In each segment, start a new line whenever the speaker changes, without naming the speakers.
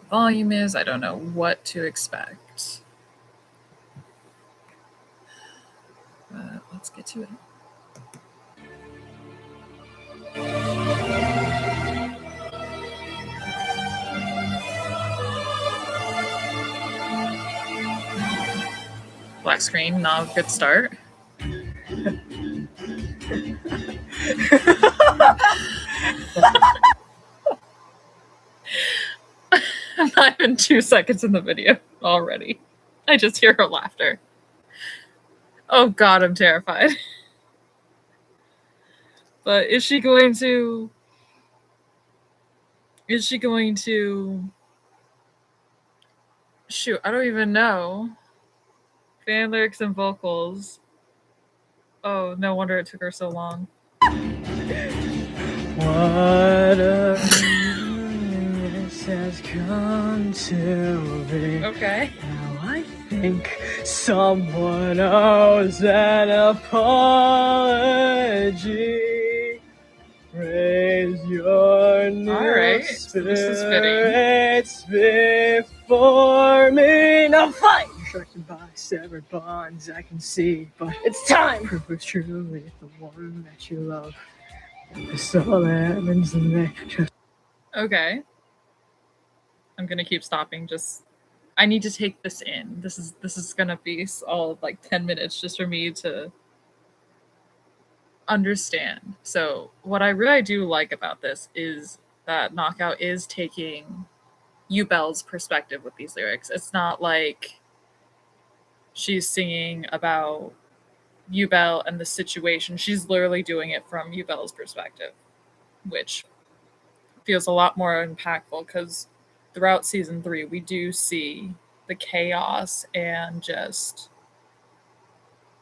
volume is. I don't know what to expect. But let's get to it. Black screen, not a good start. I'm not even 2 seconds in the video already. I just hear her laughter. Oh god, I'm terrified. But is she going to... Shoot, I don't even know. Fan lyrics and vocals. Oh, no wonder it took her so long.
What a this has come to be.
Okay.
Now I think someone owes an apology. Raise your new spirits before me. Now fight! Distracted by severed bonds I can see, but it's time. Prove it's truly the one that you love. It's all lemons and they just...
Okay. I'm gonna keep stopping. I need to take this in. This is gonna be all like 10 minutes just for me to understand. So what I really do like about this is that Knockout is taking Yubel's perspective with these lyrics. It's not like she's singing about Yubel and the situation. She's literally doing it from Yubel's perspective, which feels a lot more impactful because throughout season 3 we do see the chaos and just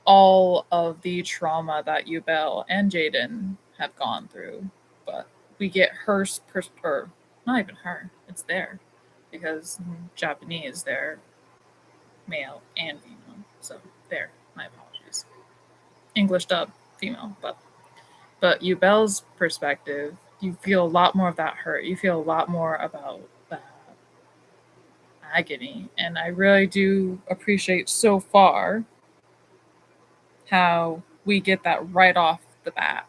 all of the trauma that Yubel and Jaden have gone through. But we get her, or not even her, it's there, because Japanese, they're male and female. So there, my apologies. English dub, female, but Yubel's perspective, you feel a lot more of that hurt. You feel a lot more about that agony. And I really do appreciate so far how we get that right off the bat.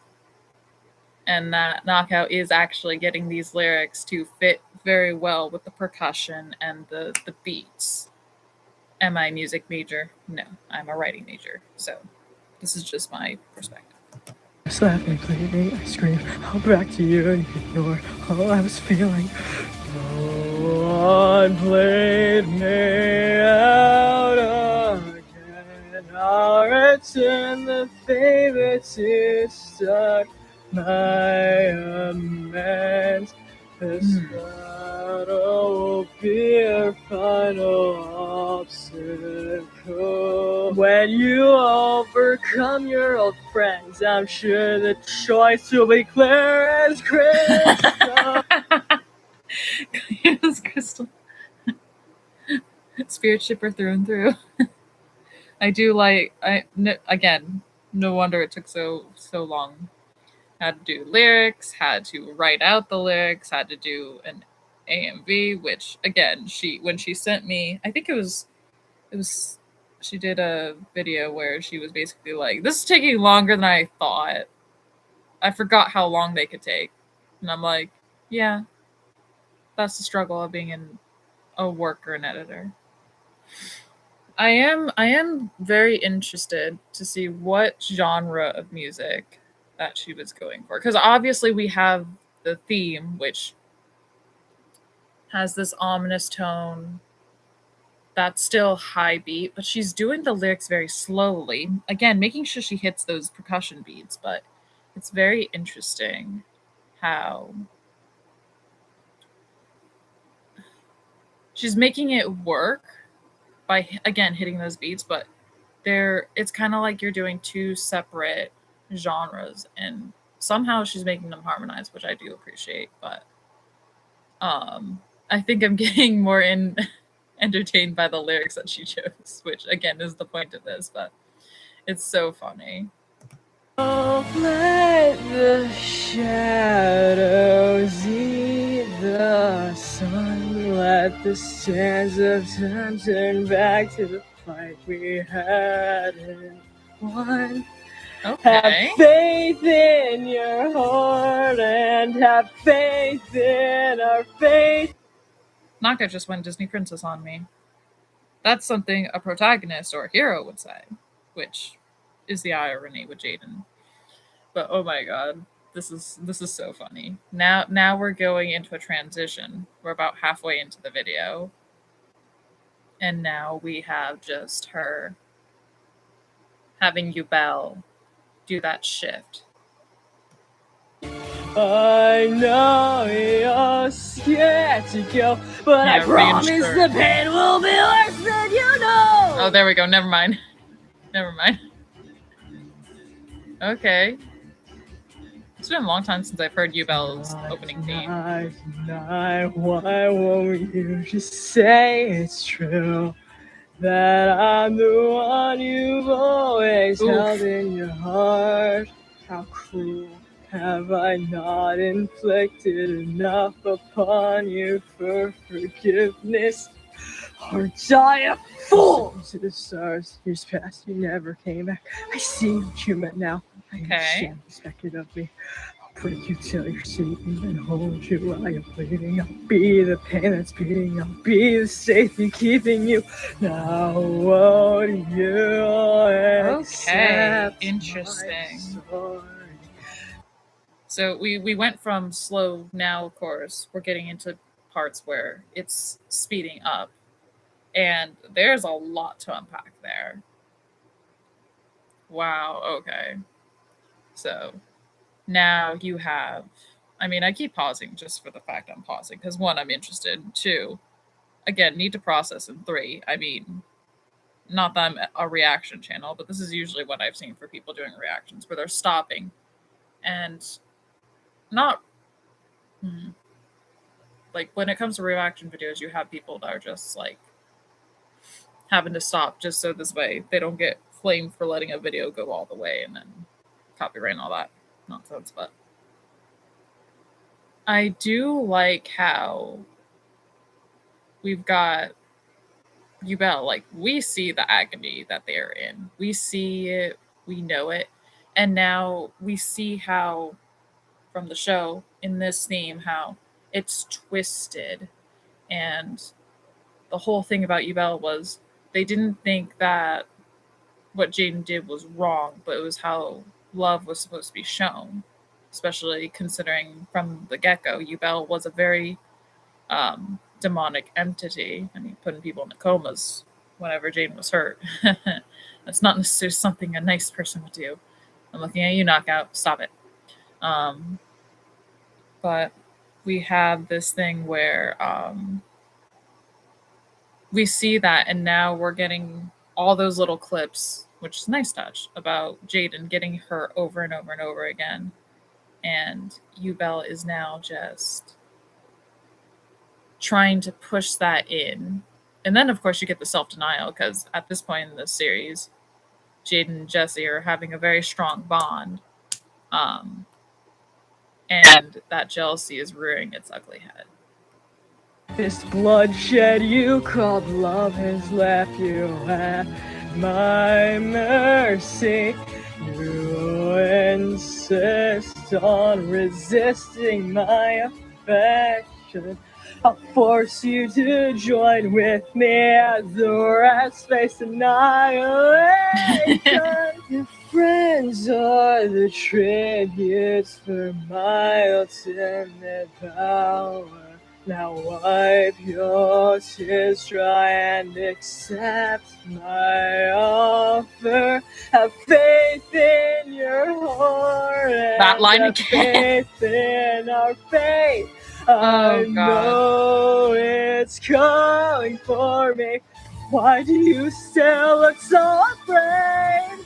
And that Knockout is actually getting these lyrics to fit very well with the percussion and the beats. Am I a music major? No, I'm a writing major. So this is just my perspective.
Slap me, please, I scream, I'll back to you and ignore all I was feeling. No one played me out again. I'll return the favor to start my amends. This battle will be our final obstacle. When you overcome your old friends, I'm sure the choice will be clear as crystal.
Yes, Crystal. Spirit shipper through and through. I do like, again, no wonder it took so long. Had to do lyrics, had to write out the lyrics, had to do an AMV, which again, when she sent me, I think it was she did a video where she was basically like, this is taking longer than I thought. I forgot how long they could take. And I'm like, yeah, that's the struggle of being a worker and editor. I am very interested to see what genre of music that she was going for, because obviously we have the theme, which has this ominous tone that's still high beat, but she's doing the lyrics very slowly, again making sure she hits those percussion beats. But it's very interesting how she's making it work by again hitting those beats, but it's kind of like you're doing 2 separate genres, and somehow she's making them harmonize, which I do appreciate. But I think I'm getting more entertained by the lyrics that she chose, which again is the point of this, but it's so funny.
Don't let the shadows eat the sun. Let the sands of time turn back to the fight we had and won.
Okay.
Have faith in your heart and have faith in our faith.
Naka just went Disney Princess on me. That's something a protagonist or a hero would say, which is the irony with Jaden. But oh my god, this is so funny. Now we're going into a transition. We're about halfway into the video. And now we have just her having Yubel do that shift.
I know you're scared to go, but I promise the pain will be worse than you know.
Oh, there we go. Never mind. Never mind. Okay. It's been a long time since I've heard Yubel's opening theme.
Why won't you just say it's true? That I'm the one you've always held in your heart. How cruel have I not inflicted enough upon you for forgiveness? Aren't I a fool? To the stars, years past, you never came back. I see what you meant now. I understand expected of me. I'll break you till you're sleeping and hold you while you're bleeding. I'll be the pain that's beating. I'll be the safety keeping you. Now won't you accept
interesting.
my story?
So we went from slow. Now, of course, we're getting into parts where it's speeding up. And there's a lot to unpack there. Wow, okay. So now you have, I mean, I keep pausing just for the fact I'm pausing, because 1, I'm interested. 2, again, need to process. And 3, I mean, not that I'm a reaction channel, but this is usually what I've seen for people doing reactions, where they're stopping and not, like, when it comes to reaction videos, you have people that are just, like, having to stop just so this way they don't get flamed for letting a video go all the way and then copyright and all that nonsense. But I do like how we've got Yubel, like, we see the agony that they're in. We see it, we know it, and now we see how, from the show, in this theme, how it's twisted. And the whole thing about Yubel was they didn't think that what Jaden did was wrong, but it was how love was supposed to be shown, especially considering from the get-go, Yubel was a very demonic entity. I mean, putting people in comas whenever Jaden was hurt. That's not necessarily something a nice person would do. I'm looking at you, Knockout. Stop it. But we have this thing where we see that, and now we're getting all those little clips, which is a nice touch, about Jaden getting hurt over and over and over again. And Yubel is now just trying to push that in. And then, of course, you get the self-denial, because at this point in the series, Jaden and Jesse are having a very strong bond. And that jealousy is rearing its ugly head.
This bloodshed you called love has left you at my mercy. You insist on resisting my affection. I'll force you to join with me as the rest face annihilation. Your friends are the tributes for my ultimate power. Now wipe your tears dry and accept my offer. Have faith in your heart and
that line
have faith in our faith. I know it's coming for me. Why do you still look so afraid?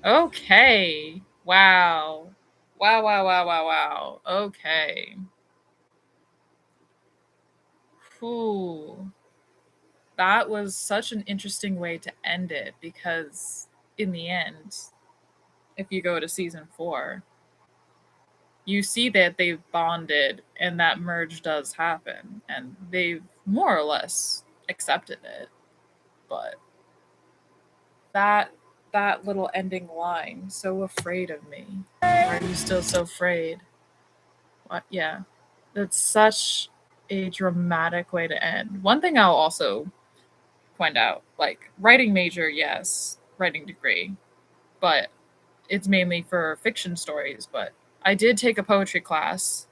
Okay. Wow. Wow. Okay. Ooh. That was such an interesting way to end it, because in the end, if you go to season 4, you see that they've bonded and that merge does happen, and they've more or less accepted it. But that little ending line, "So afraid of me. Why are you still so afraid?" What? Yeah, that's such a dramatic way to end. One thing I'll also point out, like writing major, yes, writing degree, but it's mainly for fiction stories. But I did take a poetry class,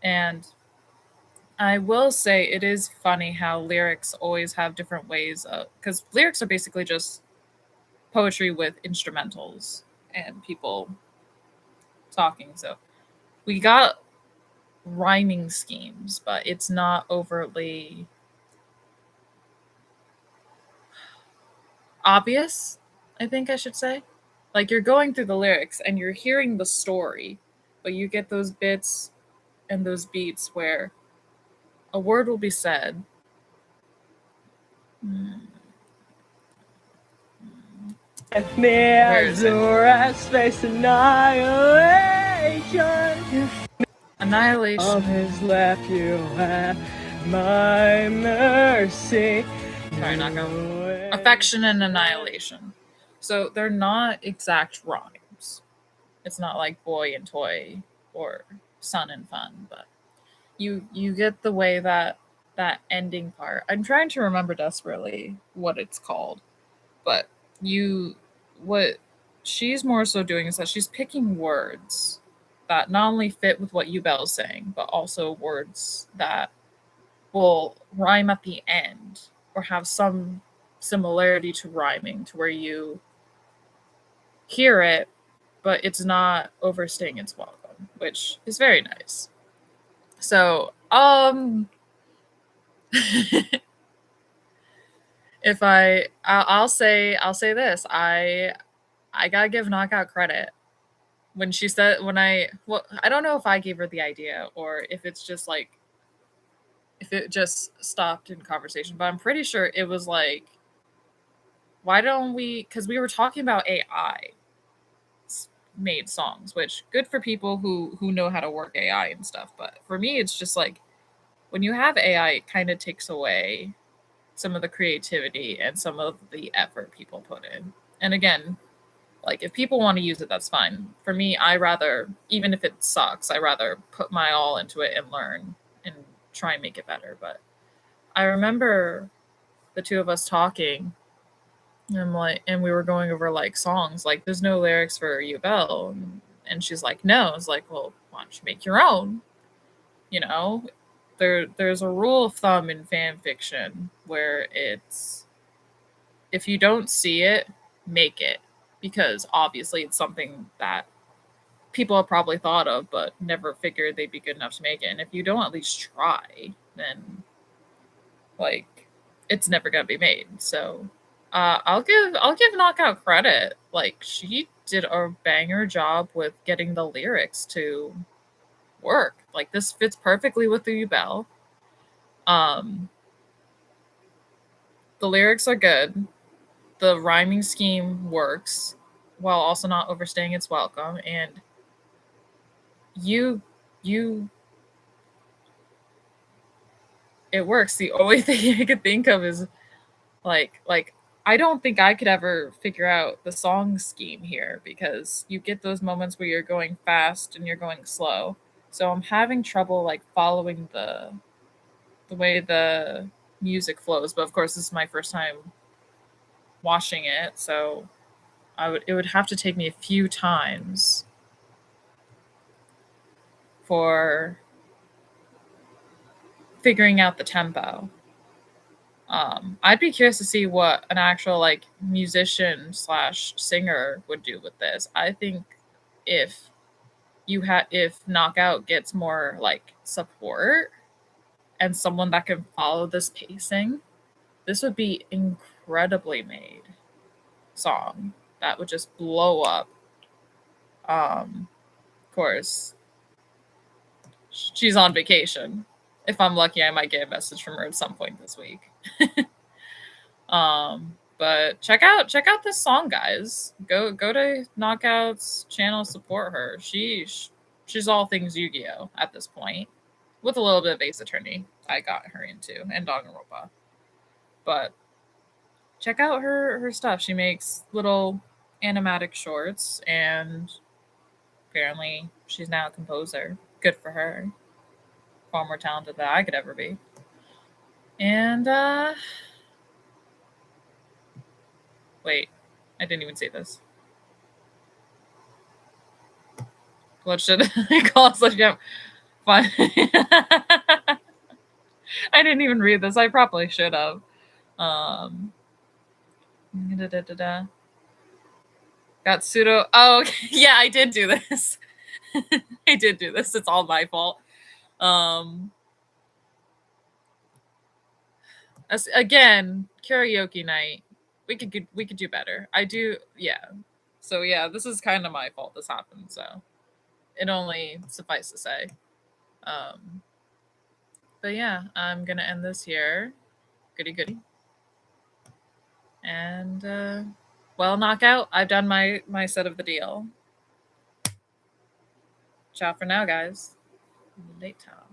and I will say it is funny how lyrics always have different ways of, because lyrics are basically just poetry with instrumentals and people talking. So we got rhyming schemes, but it's not overtly obvious, I think I should say. Like you're going through the lyrics and you're hearing the story, but you get those bits and those beats where a word will be said. Where is it?
Space annihilation.
Annihilation.
Has left you at my mercy.
Sorry, not going. Affection and annihilation. So they're not exact rhymes. It's not like boy and toy or sun and fun, but you get the way that that ending part. I'm trying to remember desperately what it's called, but you what she's more so doing is that she's picking words that not only fit with what Yubel is saying, but also words that will rhyme at the end or have some similarity to rhyming to where you hear it, but it's not overstaying its welcome, which is very nice. So, if I'll say this, I gotta give Knockout credit when she said when I don't know if I gave her the idea or if it's just like if it just stopped in conversation, but I'm pretty sure it was like, why don't we? Because we were talking about AI made songs, which good for people who know how to work AI and stuff. But for me, it's just like when you have AI, it kind of takes away some of the creativity and some of the effort people put in. And again, like if people want to use it, that's fine. For me, I rather, even if it sucks, I rather put my all into it and learn and try and make it better. But I remember the two of us talking, and I'm like, and we were going over like songs, like there's no lyrics for Yubel, and she's like, no. I was like, well, why don't you make your own? You know, there's a rule of thumb in fan fiction where it's if you don't see it, make it, because obviously it's something that people have probably thought of but never figured they'd be good enough to make it. And if you don't at least try, then like it's never gonna be made. So I'll give Knockout credit. Like she did a banger job with getting the lyrics to work. Like this fits perfectly with the Yubel. Um the lyrics are good. The rhyming scheme works while also not overstaying its welcome, and you it works. The only thing I could think of is like I don't think I could ever figure out the song scheme here because you get those moments where you're going fast and you're going slow. So I'm having trouble like following the way the music flows. But of course, this is my first time watching it, so it would have to take me a few times for figuring out the tempo. I'd be curious to see what an actual like musician slash singer would do with this. I think if if Knockout gets more like support and someone that can follow this pacing, this would be incredibly made song that would just blow up. Of course, she's on vacation. If I'm lucky, I might get a message from her at some point this week. But check out this song, guys. Go to Knockout's channel, support her. She's all things Yu-Gi-Oh at this point, with a little bit of Ace Attorney. I got her into, and Danganronpa. But check out her stuff. She makes little animatic shorts, and apparently she's now a composer. Good for her. Far more talented than I could ever be. And wait, I didn't even say this. What should I call it? Yeah, fine. I didn't even read this. I probably should have. Got pseudo. Oh, okay. Yeah, I did do this. I did do this. It's all my fault. Again, karaoke night. We could do better. I do. Yeah. So yeah, this is kind of my fault. This happened. So it only suffice to say. But yeah, I'm gonna end this here. Goody goody. And well, Knockout, I've done my set of the deal. Ciao for now, guys. Late time.